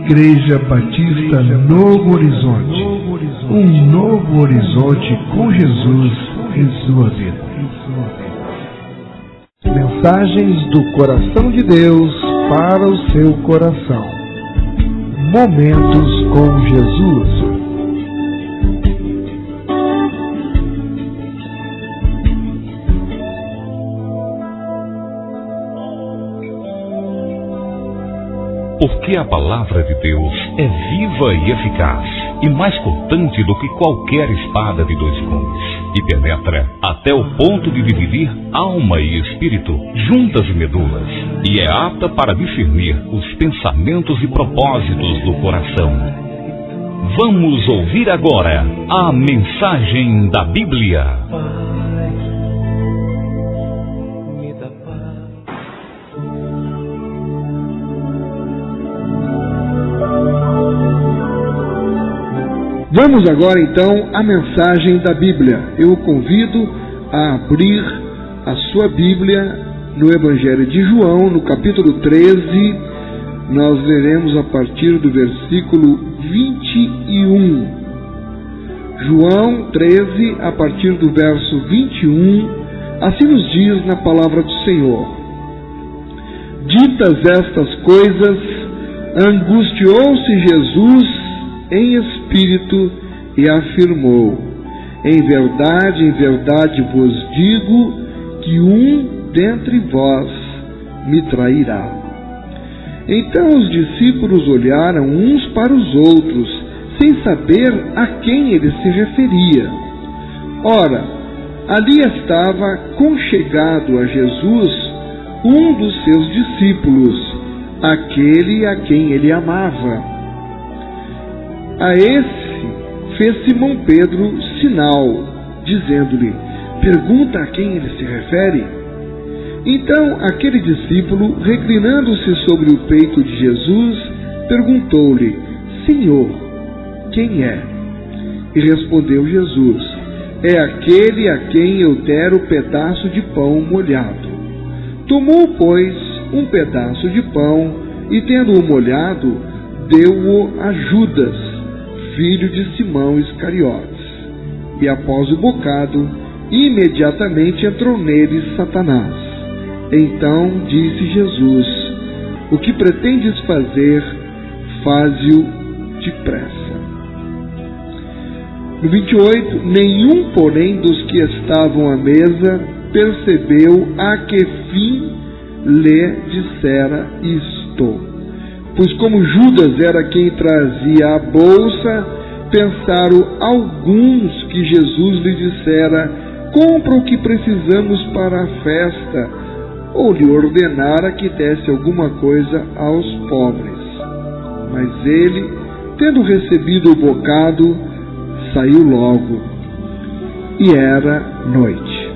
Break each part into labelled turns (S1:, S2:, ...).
S1: Igreja Batista Novo Horizonte. Um novo horizonte com Jesus em sua vida. Mensagens do coração de Deus para o seu coração. Momentos com Jesus.
S2: Porque a palavra de Deus é viva e eficaz, e mais cortante do que qualquer espada de dois gumes, e penetra até o ponto de dividir alma e espírito, juntas e medulas, e é apta para discernir os pensamentos e propósitos do coração. Vamos ouvir agora a mensagem da Bíblia.
S1: Vamos agora então à mensagem da Bíblia. Eu o convido a abrir a sua Bíblia no Evangelho de João, no capítulo 13. Nós leremos a partir do versículo 21. João 13, a partir do verso 21, assim nos diz na palavra do Senhor: Ditas estas coisas, angustiou-se Jesus em espírito e afirmou: em verdade vos digo que um dentre vós me trairá. Então os discípulos olharam uns para os outros, sem saber a quem ele se referia. Ora, ali estava conchegado a Jesus um dos seus discípulos, aquele a quem ele amava. A esse fez Simão Pedro sinal, dizendo-lhe: pergunta a quem ele se refere. Então aquele discípulo, reclinando-se sobre o peito de Jesus, perguntou-lhe: Senhor, quem é? E respondeu Jesus: é aquele a quem eu der o pedaço de pão molhado. Tomou, pois, um pedaço de pão e, tendo-o molhado, deu-o a Judas, filho de Simão Iscariotes. E após o bocado, imediatamente entrou nele Satanás. Então disse Jesus: o que pretendes fazer, faze-o depressa. No 28, nenhum, porém, dos que estavam à mesa percebeu a que fim lhe dissera isto. Pois como Judas era quem trazia a bolsa, pensaram alguns que Jesus lhe dissera: compra o que precisamos para a festa, ou lhe ordenara que desse alguma coisa aos pobres. Mas ele, tendo recebido o bocado, saiu logo, e era noite.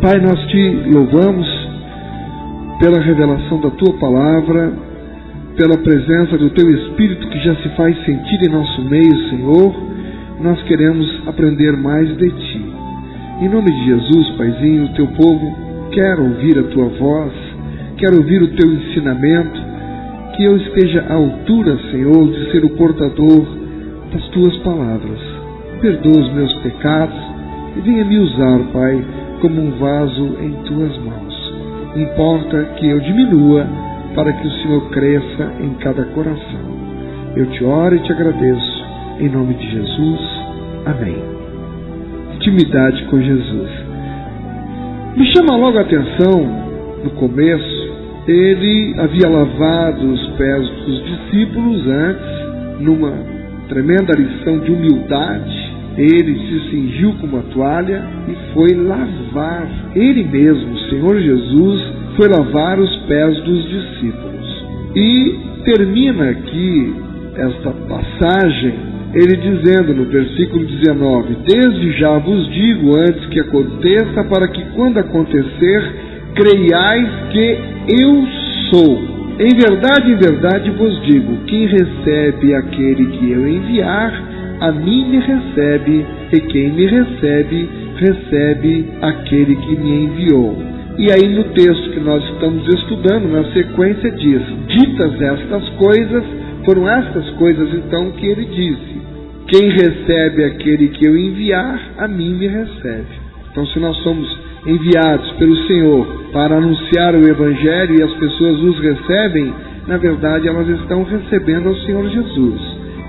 S1: Pai, nós te louvamos pela revelação da tua palavra, pela presença do Teu Espírito que já se faz sentir em nosso meio, Senhor. Nós queremos aprender mais de Ti. Em nome de Jesus, Paizinho, o Teu povo quer ouvir a Tua voz, quer ouvir o Teu ensinamento, que eu esteja à altura, Senhor, de ser o portador das Tuas palavras. Perdoa os meus pecados e venha me usar, Pai, como um vaso em Tuas mãos. Importa que eu diminua para que o Senhor cresça em cada coração. Eu te oro e te agradeço, em nome de Jesus. Amém. Intimidade com Jesus. Me chama logo a atenção, no começo, ele havia lavado os pés dos discípulos antes, numa tremenda lição de humildade. Ele se cingiu com uma toalha e foi lavar. Ele mesmo, o Senhor Jesus, foi lavar os pés dos discípulos. E termina aqui esta passagem, ele dizendo no versículo 19: desde já vos digo antes que aconteça, para que quando acontecer, creiais que eu sou. Em verdade vos digo, quem recebe aquele que eu enviar, a mim me recebe, e quem me recebe, recebe aquele que me enviou. E aí no texto que nós estamos estudando, na sequência diz: ditas estas coisas, Foram estas coisas então que ele disse: quem recebe aquele que eu enviar, a mim me recebe. Então, se nós somos enviados pelo Senhor para anunciar o Evangelho e as pessoas nos recebem, na verdade elas estão recebendo ao Senhor Jesus.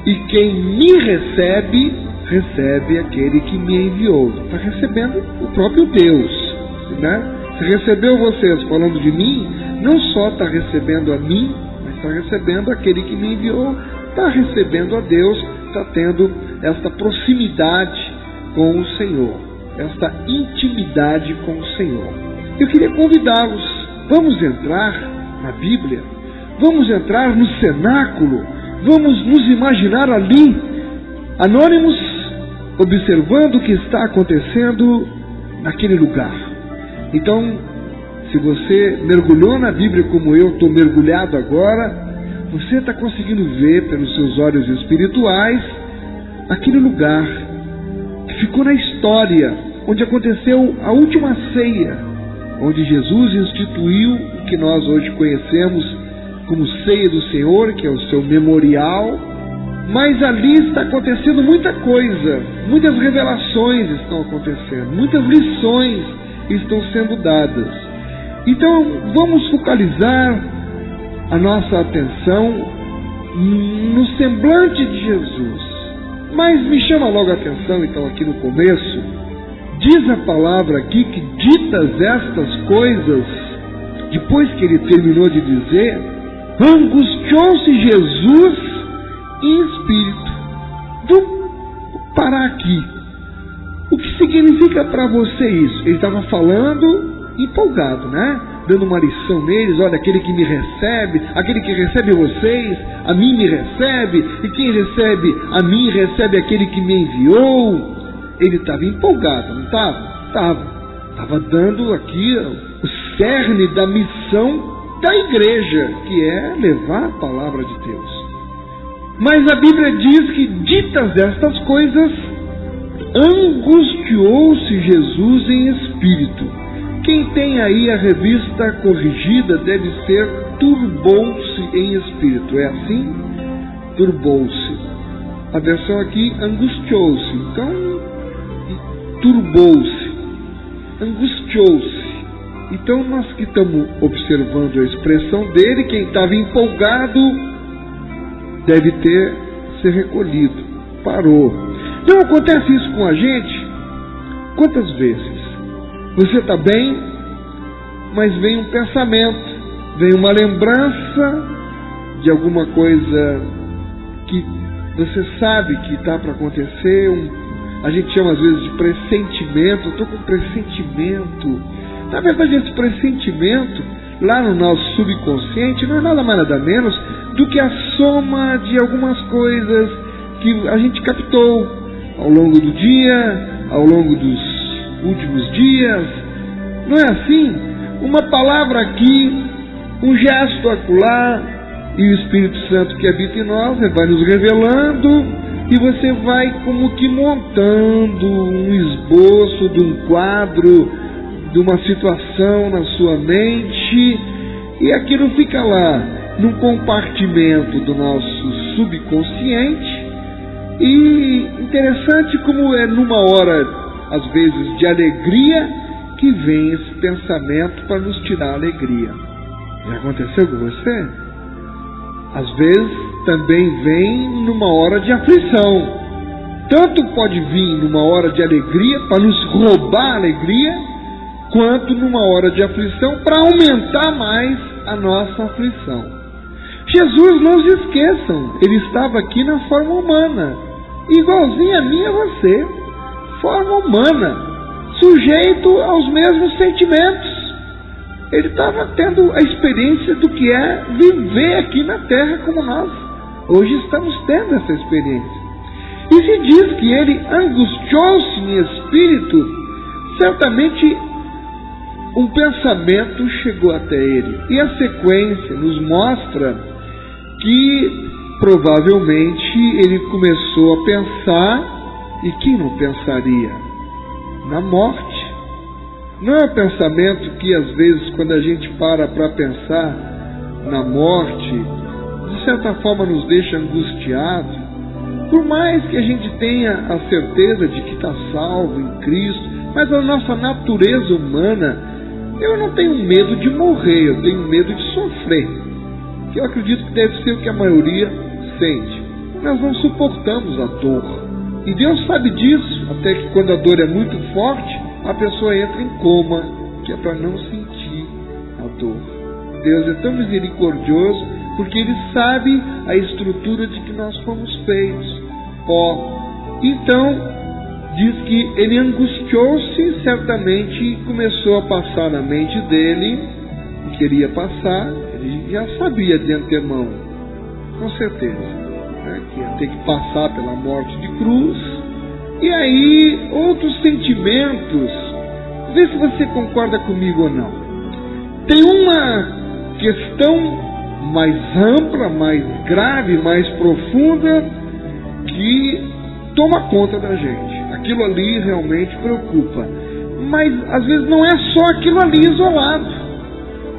S1: E quem me recebe, recebe aquele que me enviou. Está recebendo o próprio Deus, né? Se recebeu vocês falando de mim, não só está recebendo a mim, mas está recebendo aquele que me enviou, está recebendo a Deus, está tendo esta proximidade com o Senhor, esta intimidade com o Senhor. Eu queria convidá-los, vamos entrar na Bíblia, vamos entrar no cenáculo, vamos nos imaginar ali, anônimos, observando o que está acontecendo naquele lugar. Então, se você mergulhou na Bíblia como eu estou mergulhado agora, você está conseguindo ver pelos seus olhos espirituais aquele lugar que ficou na história, onde aconteceu a última ceia, onde Jesus instituiu o que nós hoje conhecemos como ceia do Senhor, que é o seu memorial. Mas ali está acontecendo muita coisa, muitas revelações estão acontecendo, muitas lições estão sendo dadas. Então vamos focalizar a nossa atenção no semblante de Jesus. Mas me chama logo a atenção, então, aqui no começo, diz a palavra aqui que ditas estas coisas, depois que ele terminou de dizer, angustiou-se Jesus em espírito. Vamos parar aqui. O que significa para você isso? Ele estava falando empolgado, né? Dando uma lição neles: olha, aquele que me recebe, aquele que recebe vocês, a mim me recebe, e quem recebe a mim recebe aquele que me enviou. Ele estava empolgado, não estava? Estava dando aqui o cerne da missão da igreja, que é levar a palavra de Deus. Mas a Bíblia diz que, ditas estas coisas, angustiou-se Jesus em espírito. Quem tem aí a revista corrigida deve ser turbou-se em espírito. É assim? Turbou-se. A versão aqui, angustiou-se. Então, turbou-se. Angustiou-se. Então, nós que estamos observando a expressão dele, quem estava empolgado deve ter se recolhido. Parou. Não acontece isso com a gente? Quantas vezes? Você está bem, mas vem um pensamento, vem uma lembrança de alguma coisa que você sabe que está para acontecer. A gente chama às vezes de pressentimento. Eu estou com pressentimento. Na verdade, esse pressentimento, lá no nosso subconsciente, não é nada mais nada menos do que a soma de algumas coisas que a gente captou ao longo do dia, ao longo dos últimos dias. Não é assim? Uma palavra aqui, um gesto acolá, e o Espírito Santo que habita em nós vai nos revelando, e você vai como que montando um esboço de um quadro, de uma situação na sua mente, e aquilo fica lá num compartimento do nosso subconsciente. E interessante como é numa hora, às vezes, de alegria, que vem esse pensamento para nos tirar a alegria. Já aconteceu com você? Às vezes também vem numa hora de aflição. Tanto pode vir numa hora de alegria para nos roubar a alegria, quanto numa hora de aflição para aumentar mais a nossa aflição. Jesus, não se esqueçam, ele estava aqui na forma humana, igualzinho a mim e a você. Forma humana, sujeito aos mesmos sentimentos. Ele estava tendo a experiência do que é viver aqui na terra como nós. Hoje estamos tendo essa experiência. E se diz que ele angustiou-se em espírito, certamente um pensamento chegou até ele. E a sequência nos mostra que provavelmente ele começou a pensar. E quem não pensaria? Na morte. Não é um pensamento que às vezes, quando a gente para pensar na morte, de certa forma nos deixa angustiados, por mais que a gente tenha a certeza de que está salvo em Cristo, mas a nossa natureza humana, eu não tenho medo de morrer, eu tenho medo de sofrer, que eu acredito que deve ser o que a maioria sente. Nós não suportamos a dor, e Deus sabe disso, até que quando a dor é muito forte, a pessoa entra em coma, que é para não sentir a dor. Deus é tão misericordioso, porque Ele sabe a estrutura de que nós fomos feitos, pó. Então, diz que ele angustiou-se certamente e começou a passar na mente dele, e queria passar, ele já sabia de antemão, com certeza, né, que ia ter que passar pela morte de cruz. E aí, outros sentimentos, vê se você concorda comigo ou não. Tem uma questão mais ampla, mais grave, mais profunda, que toma conta da gente. Aquilo ali realmente preocupa. Mas às vezes não é só aquilo ali isolado,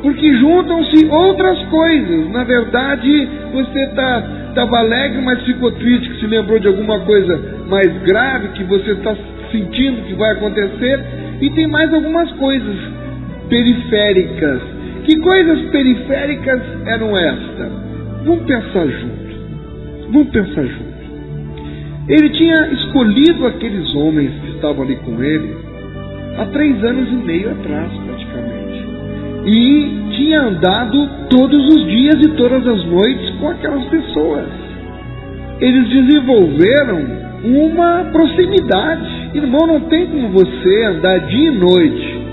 S1: porque juntam-se outras coisas. Na verdade, você estava alegre, mas ficou triste, que se lembrou de alguma coisa mais grave que você está sentindo que vai acontecer. E tem mais algumas coisas periféricas. Que coisas periféricas eram estas? Vamos pensar junto. Ele tinha escolhido aqueles homens que estavam ali com ele há 3 anos e meio atrás, praticamente. E tinha andado todos os dias e todas as noites com aquelas pessoas. Eles desenvolveram uma proximidade. Irmão, não tem como você andar dia e noite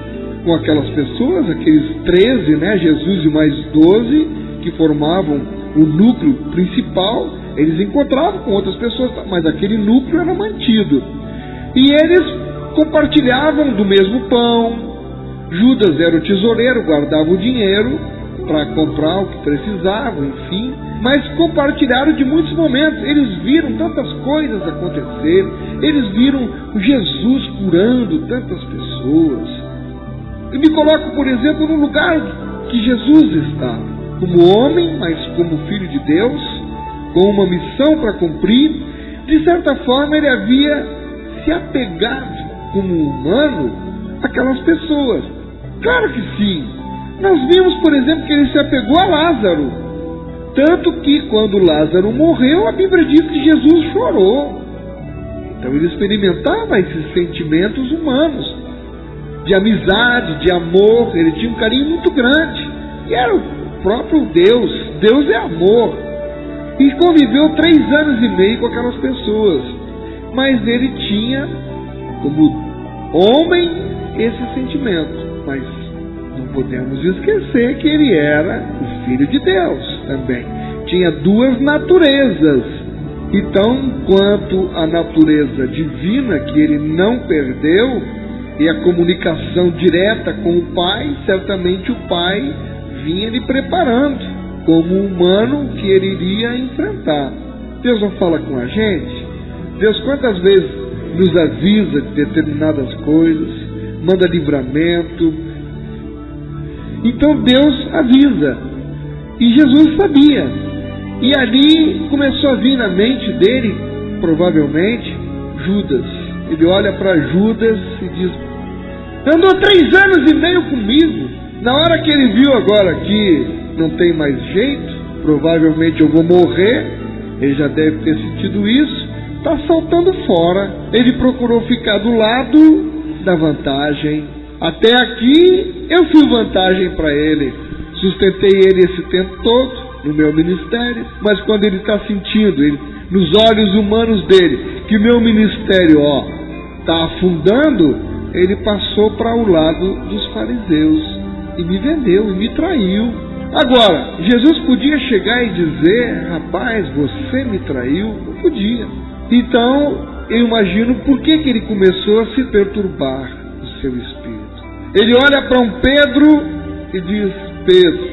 S1: com aquelas pessoas, aqueles 13, né? Jesus e mais 12, que formavam o núcleo principal. Eles encontravam com outras pessoas, mas aquele núcleo era mantido. E eles compartilhavam do mesmo pão. Judas era o tesoureiro, guardava o dinheiro para comprar o que precisavam, enfim. Mas compartilharam de muitos momentos. Eles viram tantas coisas acontecer. Eles viram Jesus curando tantas pessoas. Eu me coloco, por exemplo, no lugar que Jesus estava, como homem, mas como filho de Deus, com uma missão para cumprir. De certa forma, ele havia se apegado como humano àquelas pessoas. Claro que sim. Nós vimos, por exemplo, que ele se apegou a Lázaro. Tanto que quando Lázaro morreu, a Bíblia diz que Jesus chorou. Então ele experimentava esses sentimentos humanos, de amizade, de amor. Ele tinha um carinho muito grande. E era o próprio Deus. Deus é amor. E conviveu 3 anos e meio com aquelas pessoas. Mas ele tinha, como homem, esse sentimento. Mas não podemos esquecer que ele era o Filho de Deus também. Tinha 2 naturezas. Então, quanto à natureza divina, que ele não perdeu, e a comunicação direta com o Pai, certamente o Pai vinha lhe preparando como humano que ele iria enfrentar. Deus não fala com a gente? Deus quantas vezes nos avisa de determinadas coisas, manda livramento. Então Deus avisa. E Jesus sabia. E ali começou a vir na mente dele, provavelmente, Judas. Ele olha para Judas e diz: andou 3 anos e meio comigo. Na hora que ele viu agora que não tem mais jeito, provavelmente eu vou morrer, ele já deve ter sentido isso, está saltando fora. Ele procurou ficar do lado da vantagem. Até aqui eu fui vantagem para ele, sustentei ele esse tempo todo no meu ministério, mas quando ele está sentindo, nos olhos humanos dele, que o meu ministério está afundando, ele passou para o lado dos fariseus e me vendeu e me traiu. Agora, Jesus podia chegar e dizer: rapaz, você me traiu? Não podia. Então, eu imagino por que ele começou a se perturbar o seu espírito. Ele olha para um Pedro e diz: Pedro,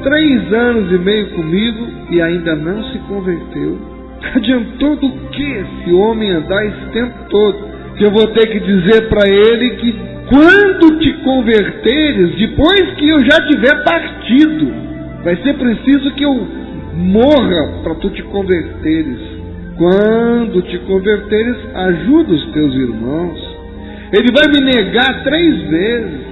S1: 3 anos e meio comigo e ainda não se converteu. Adiantou do que esse homem andar esse tempo todo? Que eu vou ter que dizer para ele que quando te converteres, depois que eu já tiver partido, vai ser preciso que eu morra para tu te converteres. Quando te converteres, ajuda os teus irmãos. Ele vai me negar 3 vezes.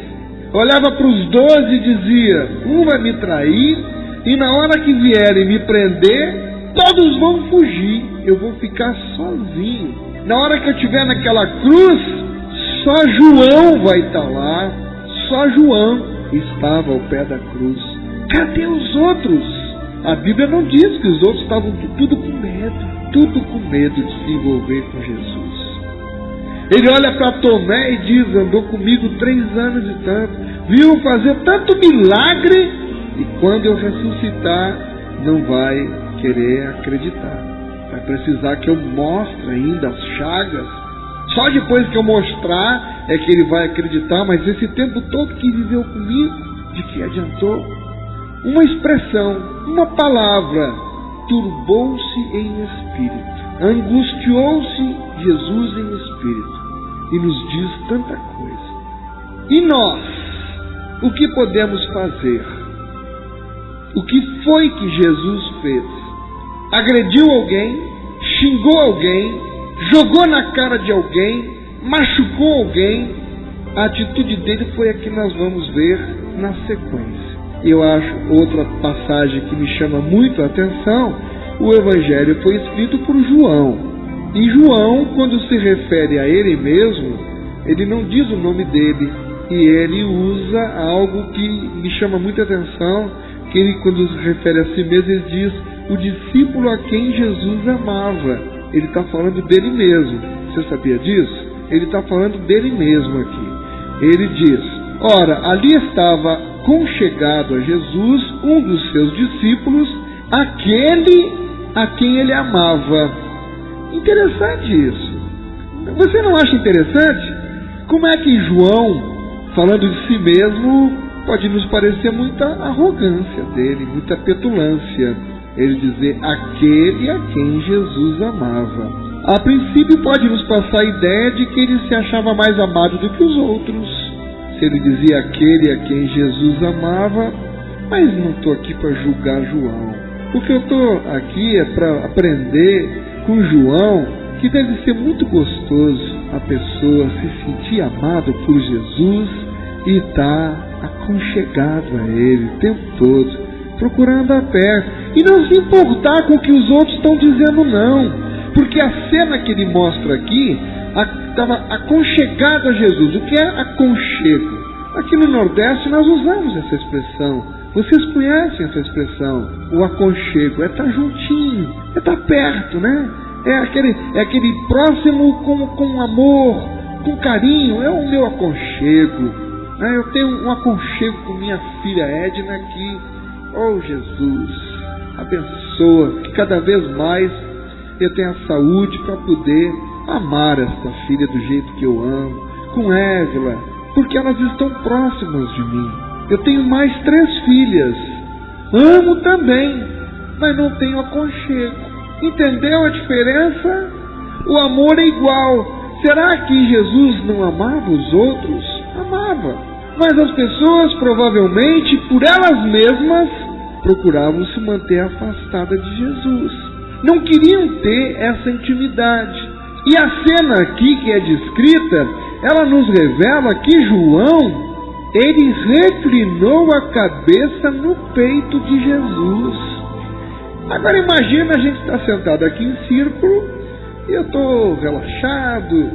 S1: Olhava para os 12 e dizia: um vai me trair, e na hora que vierem me prender, todos vão fugir, eu vou ficar sozinho. Na hora que eu estiver naquela cruz, só João vai estar lá. Só João estava ao pé da cruz. Cadê os outros? A Bíblia não diz que os outros estavam tudo com medo de se envolver com Jesus. Ele olha para Tomé e diz: andou comigo 3 anos e tanto, viu fazer tanto milagre, e quando eu ressuscitar, não vai querer acreditar. Vai precisar que eu mostre ainda as chagas. Só depois que eu mostrar é que ele vai acreditar. Mas esse tempo todo que viveu comigo, de que adiantou? Uma expressão, uma palavra: turbou-se em espírito, angustiou-se Jesus em espírito, e nos diz tanta coisa. E nós, o que podemos fazer? O que foi que Jesus fez? Agrediu alguém, xingou alguém, jogou na cara de alguém, machucou alguém? A atitude dele foi a que nós vamos ver na sequência. E eu acho outra passagem que me chama muito a atenção: o Evangelho foi escrito por João. E João, quando se refere a ele mesmo, ele não diz o nome dele, e ele usa algo que me chama muita atenção, que ele, quando se refere a si mesmo, ele diz: o discípulo a quem Jesus amava. Ele está falando dele mesmo. Você sabia disso? Ele está falando dele mesmo aqui. Ele diz: ora, ali estava conchegado a Jesus um dos seus discípulos, aquele a quem ele amava. Interessante isso. Você não acha interessante? Como é que João, falando de si mesmo, pode nos parecer muita arrogância dele, muita petulância. Ele dizer aquele a quem Jesus amava. A princípio pode nos passar a ideia de que ele se achava mais amado do que os outros. Se ele dizia aquele a quem Jesus amava, mas não estou aqui para julgar João. O que eu estou aqui é para aprender com João que deve ser muito gostoso a pessoa se sentir amada por Jesus e estar aconchegado a Ele o tempo todo, procurando andar perto e não se importar com o que os outros estão dizendo, não. Porque a cena que ele mostra aqui estava aconchegado a Jesus. O que é aconchego? Aqui no Nordeste nós usamos essa expressão. Vocês conhecem essa expressão? O aconchego é estar juntinho, é estar perto, né? É aquele próximo com amor, com carinho. É o meu aconchego. Eu tenho um aconchego com minha filha Edna aqui. Oh Jesus, abençoa, que cada vez mais eu tenha saúde para poder amar esta filha do jeito que eu amo, com Évila, porque elas estão próximas de mim. Eu tenho mais 3 filhas, amo também, mas não tenho aconchego. Entendeu a diferença? O amor é igual. Será que Jesus não amava os outros? Amava, mas as pessoas provavelmente, por elas mesmas, procuravam se manter afastadas de Jesus. Não queriam ter essa intimidade. E a cena aqui que é descrita, ela nos revela que João, ele reclinou a cabeça no peito de Jesus. Agora imagina, a gente está sentado aqui em círculo, e eu estou relaxado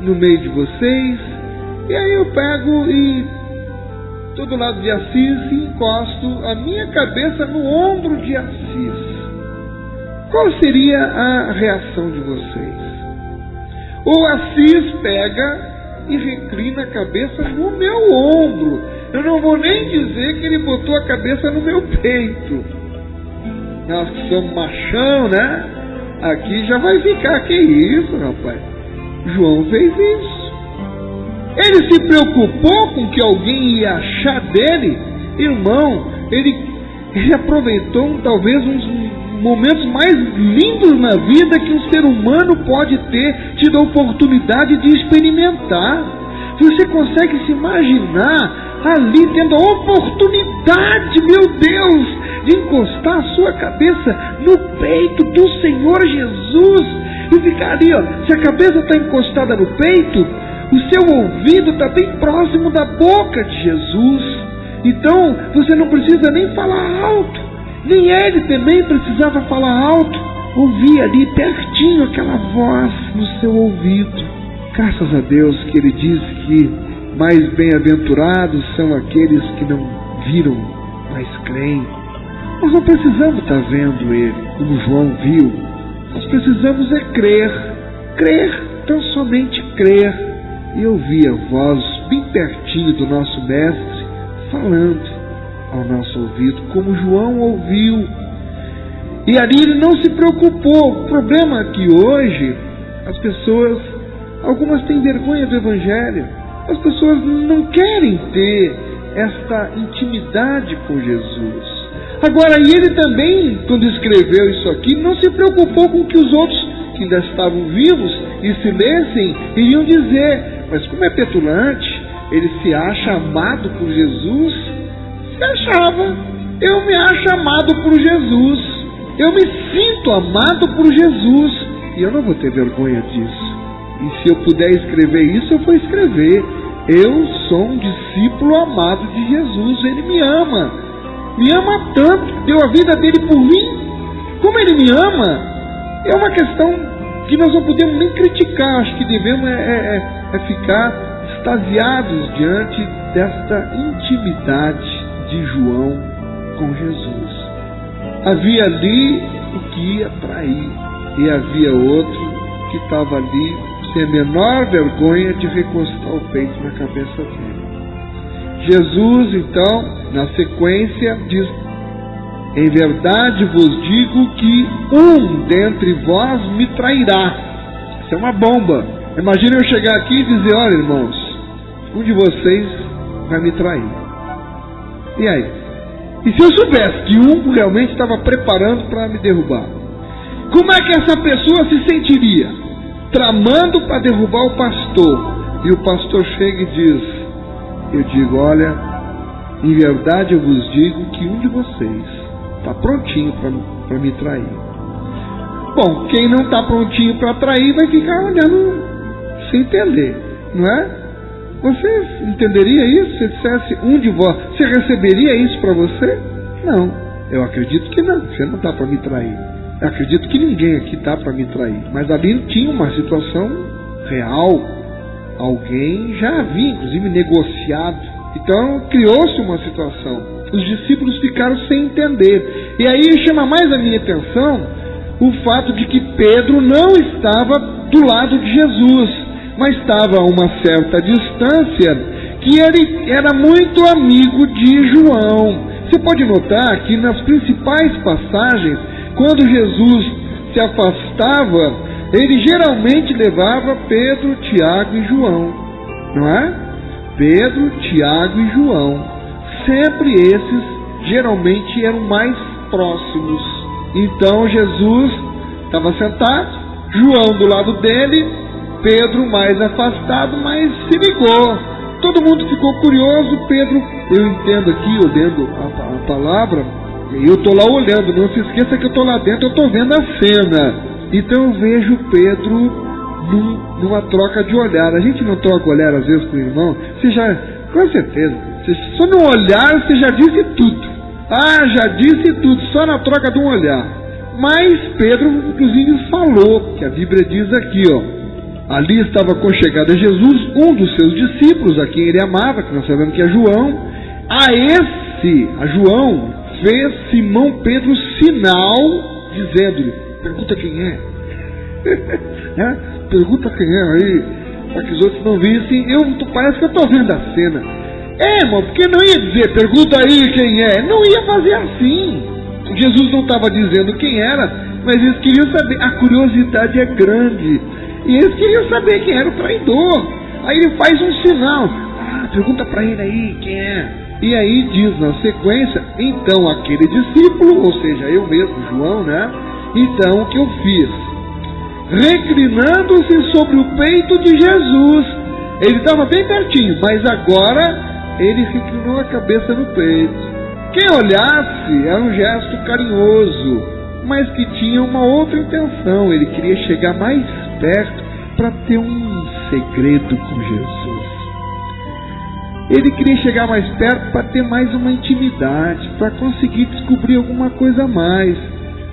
S1: no meio de vocês, e aí eu pego e estou do lado de Assis e encosto a minha cabeça no ombro de Assis. Qual seria a reação de vocês? O Assis pega e reclina a cabeça no meu ombro. Eu não vou nem dizer que ele botou a cabeça no meu peito. Nós que somos machão, né? Aqui já vai ficar, que isso, rapaz? João fez isso. Ele se preocupou com que alguém ia achar dele. Irmão, ele aproveitou talvez uns momentos mais lindos na vida que um ser humano pode ter tido a oportunidade de experimentar. Você consegue se imaginar ali tendo a oportunidade, meu Deus, de encostar a sua cabeça no peito do Senhor Jesus e ficar ali, ó. Se a cabeça está encostada no peito, o seu ouvido está bem próximo da boca de Jesus. Então você não precisa nem falar alto, nem ele também precisava falar alto. Ouvia ali pertinho aquela voz no seu ouvido. Graças a Deus que ele diz que mais bem-aventurados são aqueles que não viram, mas creem. Nós não precisamos estar vendo ele, como João viu. Nós precisamos é crer. Crer, tão somente crer. E ouvir a voz bem pertinho do nosso mestre, falando ao nosso ouvido, como João ouviu. E ali ele não se preocupou. O problema é que hoje as pessoas, algumas têm vergonha do Evangelho. As pessoas não querem ter esta intimidade com Jesus. Agora, e ele também, quando escreveu isso aqui, não se preocupou com que os outros que ainda estavam vivos e se lessem, iriam dizer. Mas como é petulante, ele se acha amado por Jesus. Se achava. Eu me acho amado por Jesus. Eu me sinto amado por Jesus. E eu não vou ter vergonha disso. E se eu puder escrever isso, eu vou escrever. Eu sou um discípulo amado de Jesus. Ele me ama. Me ama tanto. Deu a vida dele por mim. Como ele me ama, é uma questão que nós não podemos nem criticar. Acho que devemos ficar extasiados diante desta intimidade de João com Jesus. Havia ali o que ia trair, e havia outro que estava ali sem a menor vergonha de recostar o peito na cabeça dele. Jesus, então, na sequência, diz: em verdade vos digo que um dentre vós me trairá. Isso é uma bomba. Imagina eu chegar aqui e dizer: olha, irmãos, um de vocês vai me trair. E aí? E se eu soubesse que um realmente estava preparando para me derrubar? Como é que essa pessoa se sentiria? Tramando para derrubar o pastor. E o pastor chega e diz: eu digo, olha, em verdade eu vos digo que um de vocês está prontinho para me trair. Bom, quem não está prontinho para trair vai ficar olhando sem entender, não é? Você entenderia isso se dissesse um de vós? Você receberia isso para você? Não, eu acredito que não. Você não está para me trair. Eu acredito que ninguém aqui está para me trair. Mas ali tinha uma situação real. Alguém já havia, inclusive, negociado. Então criou-se uma situação. Os discípulos ficaram sem entender. E aí chama mais a minha atenção o fato de que Pedro não estava do lado de Jesus, mas estava a uma certa distância, que ele era muito amigo de João. Você pode notar que nas principais passagens, quando Jesus se afastava, ele geralmente levava Pedro, Tiago e João, não é? Pedro, Tiago e João. Sempre esses geralmente eram mais próximos. Então Jesus estava sentado, João do lado dele, Pedro mais afastado, mas se ligou. Todo mundo ficou curioso. Pedro, eu entendo aqui, olhando a palavra, eu estou lá olhando, não se esqueça que eu estou lá dentro, eu estou vendo a cena. Então eu vejo Pedro numa troca de olhar. A gente não troca olhar às vezes com o irmão, você já, com certeza, só no olhar você já disse tudo. Já disse tudo, só na troca de um olhar. Mas Pedro inclusive falou, que a Bíblia diz aqui, ali estava conchegado a Jesus um dos seus discípulos, a quem ele amava, que nós sabemos que é João. A João fez Simão Pedro sinal, dizendo-lhe: pergunta quem é. Pergunta quem é aí, para que os outros não vissem. Parece que eu estou vendo a cena. Irmão, porque não ia dizer, pergunta aí quem é. Não ia fazer assim. Jesus não estava dizendo quem era, mas eles queriam saber. A curiosidade é grande. E eles queriam saber quem era o traidor. Aí ele faz um sinal. Pergunta para ele aí quem é. E aí diz na sequência: então aquele discípulo, ou seja, eu mesmo, João, né? Então o que eu fiz? Reclinando-se sobre o peito de Jesus. Ele estava bem pertinho, mas agora ele reclinou a cabeça no peito. Quem olhasse era um gesto carinhoso, mas que tinha uma outra intenção. Ele queria chegar mais perto para ter um segredo com Jesus. Ele queria chegar mais perto para ter mais uma intimidade, para conseguir descobrir alguma coisa a mais.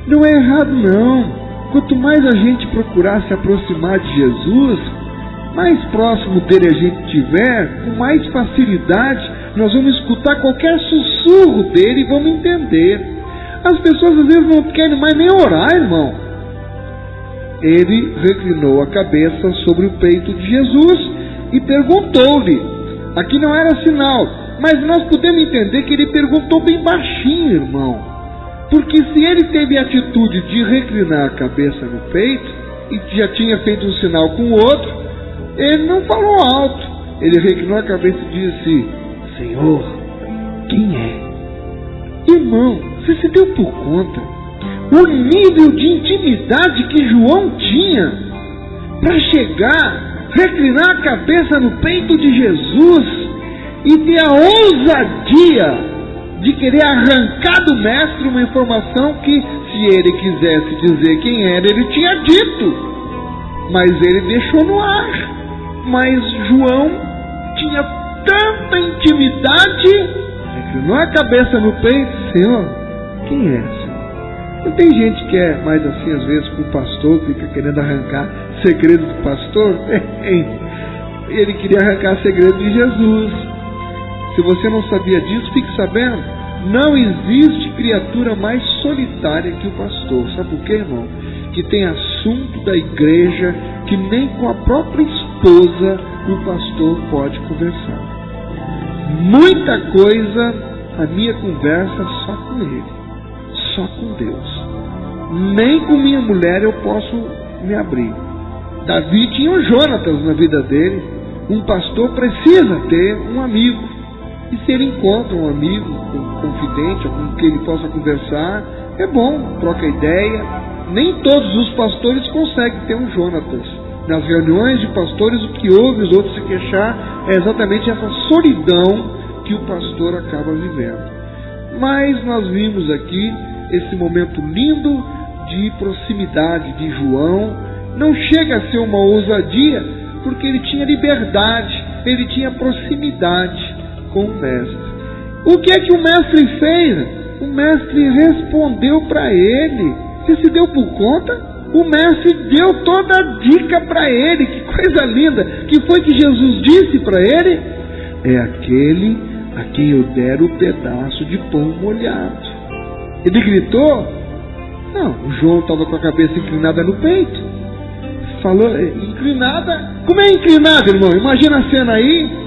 S1: Não é errado não. Quanto mais a gente procurar se aproximar de Jesus, mais próximo dele a gente estiver, com mais facilidade nós vamos escutar qualquer sussurro dele e vamos entender. As pessoas às vezes não querem mais nem orar, irmão. Ele reclinou a cabeça sobre o peito de Jesus e perguntou-lhe. Aqui não era sinal, mas nós podemos entender que ele perguntou bem baixinho, irmão. Porque se ele teve a atitude de reclinar a cabeça no peito e já tinha feito um sinal com o outro, ele não falou alto. Ele reclinou a cabeça e disse: Senhor, quem é? Irmão, você se deu por conta o nível de intimidade que João tinha para chegar, reclinar a cabeça no peito de Jesus e ter a ousadia de querer arrancar do mestre uma informação que, se ele quisesse dizer quem era, ele tinha dito, mas ele deixou no ar. Mas João tinha tanta intimidade, reclinou a cabeça no peito: Senhor, quem é, Senhor? Não tem gente que é mais assim às vezes com o pastor, fica querendo arrancar segredo do pastor? Ele queria arrancar segredo de Jesus. Se você não sabia disso, fique sabendo. Não existe criatura mais solitária que o pastor. Sabe por quê, irmão? Que tem assunto da igreja que nem com a própria esposa o pastor pode conversar. Muita coisa, a minha conversa só com ele, só com Deus. Nem com minha mulher eu posso me abrir. Davi tinha um Jonatas na vida dele. Um pastor precisa ter um amigo. E se ele encontra um amigo, um confidente, com quem ele possa conversar, é bom, troca ideia. Nem todos os pastores conseguem ter um Jonatas. Nas reuniões de pastores, o que ouve os outros se queixar é exatamente essa solidão que o pastor acaba vivendo. Mas nós vimos aqui esse momento lindo de proximidade de João. Não chega a ser uma ousadia, porque ele tinha liberdade, ele tinha proximidade com o mestre. O que é que o mestre fez? O mestre respondeu para ele. Você se deu por conta? O mestre deu toda a dica para ele. Que coisa linda! Que foi que Jesus disse para ele? É aquele a quem eu der o pedaço de pão molhado. Ele gritou? Não, o João estava com a cabeça inclinada no peito. Falou, inclinada? Como é inclinada, irmão? Imagina a cena aí.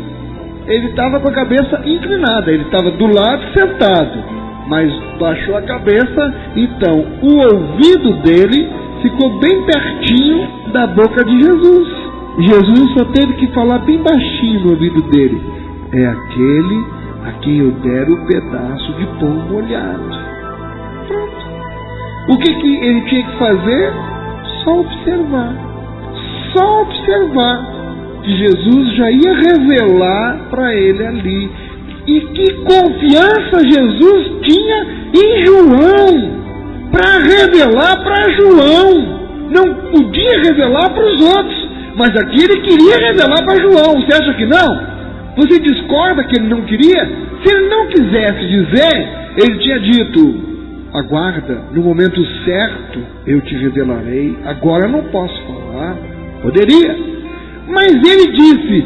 S1: Ele estava com a cabeça inclinada, ele estava do lado sentado, mas baixou a cabeça, então o ouvido dele ficou bem pertinho da boca de Jesus. Jesus só teve que falar bem baixinho no ouvido dele: é aquele a quem eu der o pedaço de pão molhado. Pronto. O que ele tinha que fazer? Só observar. Só observar. Que Jesus já ia revelar para ele ali. E que confiança Jesus tinha em João para revelar para João. Não podia revelar para os outros, mas aqui ele queria revelar para João. Você acha que não? Você discorda que ele não queria? Se ele não quisesse dizer, ele tinha dito: aguarda, no momento certo eu te revelarei. Agora eu não posso falar. Poderia. Mas ele disse: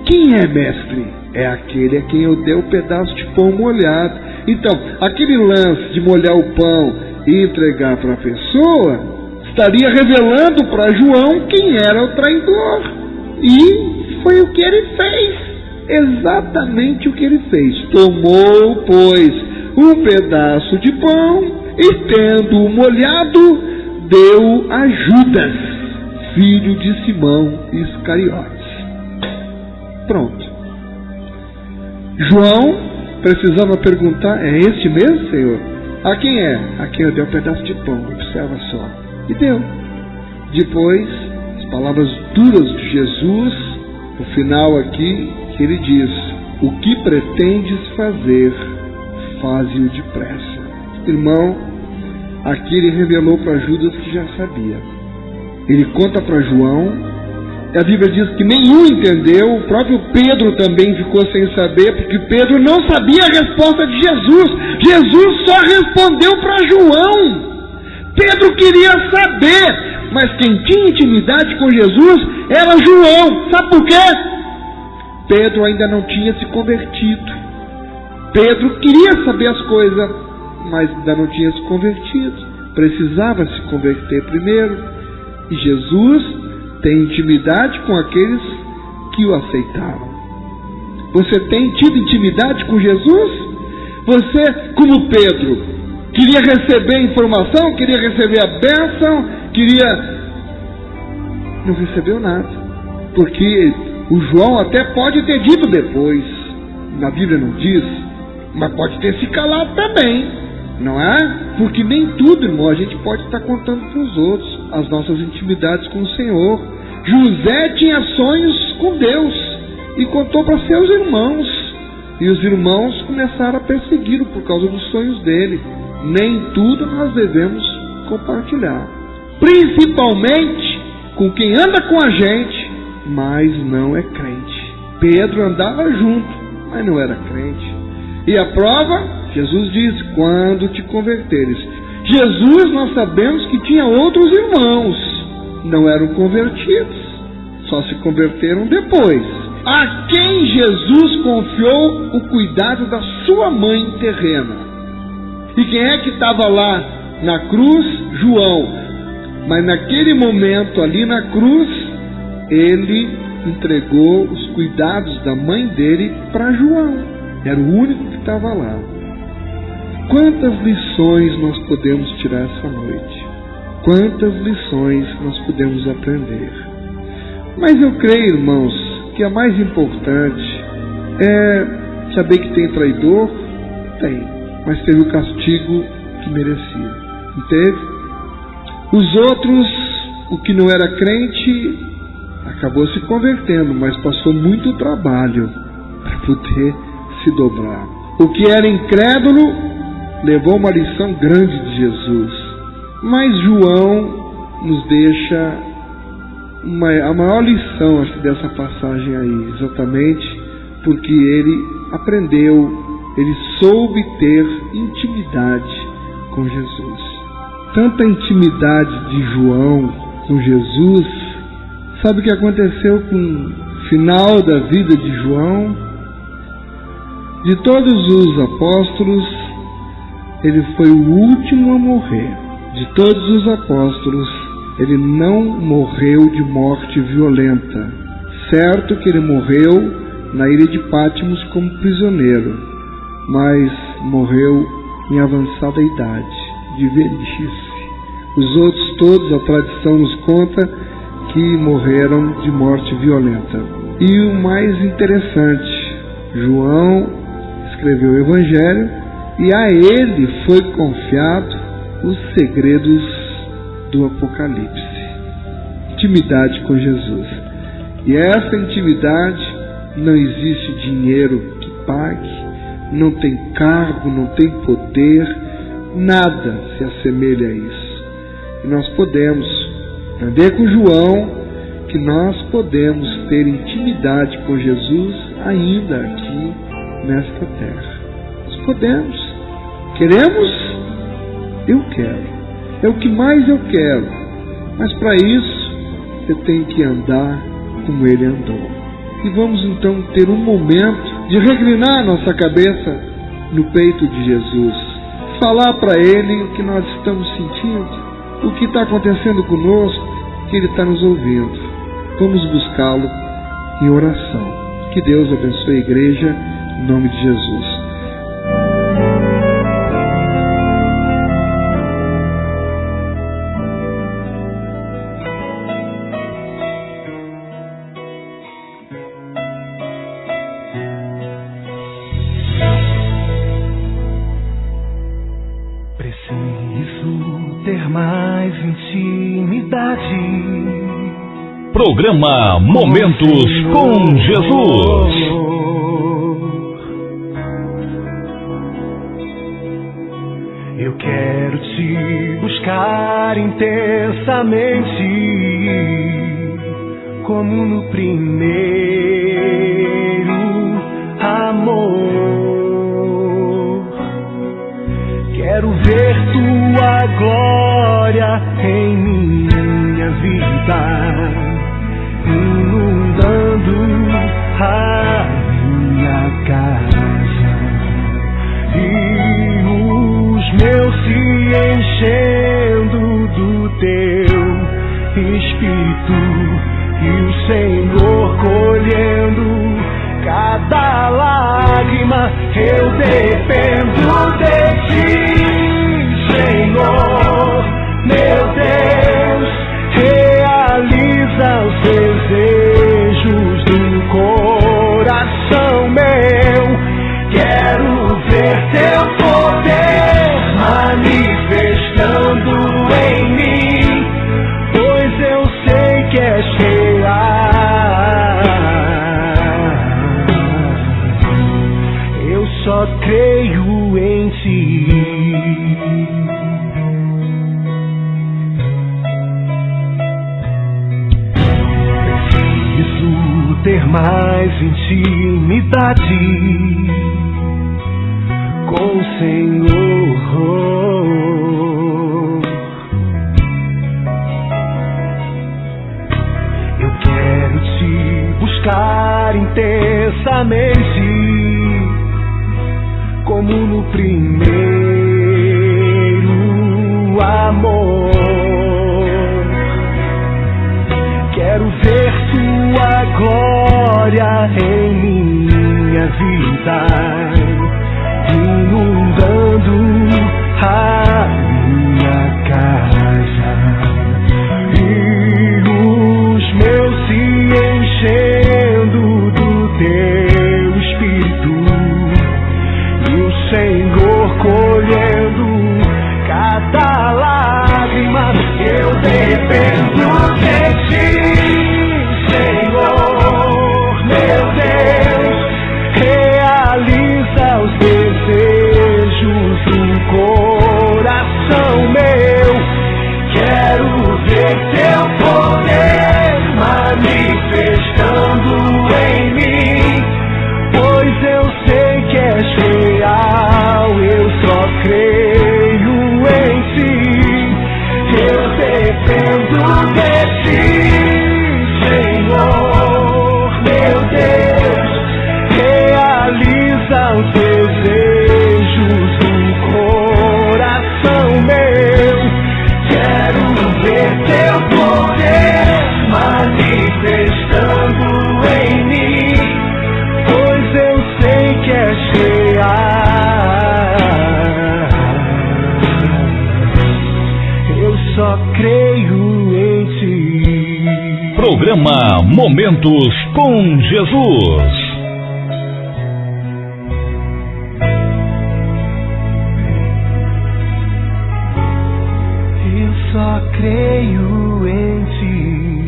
S1: quem é, mestre? É aquele a quem eu dei o pedaço de pão molhado. Então, aquele lance de molhar o pão e entregar para a pessoa estaria revelando para João quem era o traidor. E foi o que ele fez. Exatamente o que ele fez. Tomou, pois, um pedaço de pão e, tendo-o molhado, deu a Judas, filho de Simão Iscariotes. Pronto. João precisava perguntar: é este mesmo, Senhor? A quem é? A quem eu dei um pedaço de pão. Observa só. E deu. Depois, as palavras duras de Jesus, no final aqui, ele diz: o que pretendes fazer, faze-o depressa. Irmão, aqui ele revelou para Judas que já sabia. Ele conta para João, e a Bíblia diz que nenhum entendeu, o próprio Pedro também ficou sem saber, porque Pedro não sabia a resposta de Jesus. Jesus só respondeu para João. Pedro queria saber, mas quem tinha intimidade com Jesus era João. Sabe por quê? Pedro ainda não tinha se convertido. Pedro queria saber as coisas, mas ainda não tinha se convertido. Precisava se converter primeiro. E Jesus tem intimidade com aqueles que o aceitaram. Você tem tido intimidade com Jesus? Você, como Pedro, queria receber informação, queria receber a bênção, não recebeu nada. Porque o João até pode ter dito depois, na Bíblia não diz, mas pode ter se calado também, não é? Porque nem tudo, irmão, a gente pode estar contando para os outros, as nossas intimidades com o Senhor. José tinha sonhos com Deus e contou para seus irmãos, e os irmãos começaram a persegui-lo por causa dos sonhos dele. Nem tudo nós devemos compartilhar, principalmente com quem anda com a gente, mas não é crente. Pedro andava junto, mas não era crente. E a prova, Jesus diz, quando te converteres. Jesus, nós sabemos que tinha outros irmãos, não eram convertidos, só se converteram depois. A quem Jesus confiou o cuidado da sua mãe terrena. E quem é que estava lá na cruz? João. Mas naquele momento ali na cruz, ele entregou os cuidados da mãe dele para João. Era o único que estava lá. Quantas lições nós podemos tirar essa noite? Quantas lições nós podemos aprender? Mas eu creio, irmãos, que a mais importante é saber que tem traidor. Tem, mas teve o castigo que merecia. Não teve? Os outros, o que não era crente, acabou se convertendo, mas passou muito trabalho para poder se dobrar. O que era incrédulo levou uma lição grande de Jesus. Mas João nos deixa a maior lição, acho, dessa passagem aí, exatamente porque ele aprendeu, ele soube ter intimidade com Jesus. Tanta intimidade de João com Jesus. Sabe o que aconteceu com o final da vida de João? De todos os apóstolos, ele foi o último a morrer. De todos os apóstolos, ele não morreu de morte violenta. Certo que ele morreu na ilha de Pátimos como prisioneiro, mas morreu em avançada idade, de velhice. Os outros todos, a tradição nos conta que morreram de morte violenta. E o mais interessante, João escreveu o Evangelho e a ele foi confiado os segredos do Apocalipse. Intimidade com Jesus. E essa intimidade não existe dinheiro que pague, não tem cargo, não tem poder, nada se assemelha a isso. E nós podemos aprender com João que nós podemos ter intimidade com Jesus ainda aqui nesta terra. Nós podemos. Queremos? Eu quero. É o que mais eu quero. Mas para isso eu tenho que andar como ele andou. E vamos então ter um momento de reclinar nossa cabeça no peito de Jesus. Falar para ele o que nós estamos sentindo, o que está acontecendo conosco, que ele está nos ouvindo. Vamos buscá-lo em oração. Que Deus abençoe a igreja, em nome de Jesus.
S2: Programa Momentos com Jesus.
S3: Eu quero te buscar intensamente, como no primeiro amor. Quero ver tua glória em minha vida, inundando a minha casa, e os meus se enchendo do teu Espírito, e o Senhor colhendo cada lágrima. Eu dependo de ti, Senhor, meu Deus. Realiza os desejos do coração meu. Quero ver teu poder manifestando em mim, pois eu sei que és real. Eu só creio em ti. Ter mais intimidade com o Senhor. Eu quero te buscar intensamente, como no primeiro amor. Quero ver tua glória em minha vida, inundando a minha casa, e os meus se enchendo do teu Espírito, e o Senhor colhendo cada lágrima. Eu dependo de ti, Senhor, meu Deus. Realiza os desejos do coração meu. Quero ver teu poder manifestando em mim, pois eu sei que és real. Eu só creio em ti. Eu dependo de ti, Senhor, meu Deus. Realiza os desejos do coração meu. Quero ver teu poder manifestando em mim, pois eu sei que és real. Eu só creio em ti.
S2: Programa Momentos com Jesus.
S3: Eu só creio em ti.